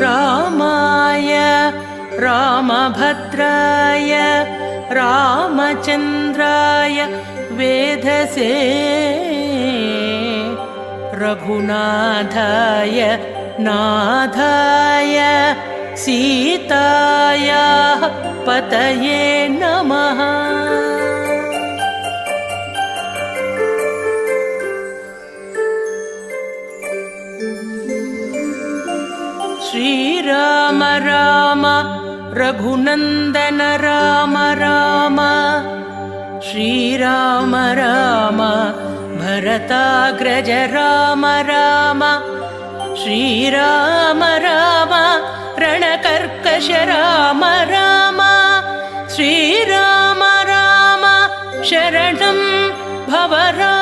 रामाय रामभद्राय रामचन्द्राय वेधसे रघुनाथाय नाथाय सीतायाः पतये नमः। श्रीराम राम रघुनन्दन राम राम श्रीराम राम भरताग्रज राम राम श्रीराम राम रणकर्कश राम राम श्रीराम राम शरणं भव राम।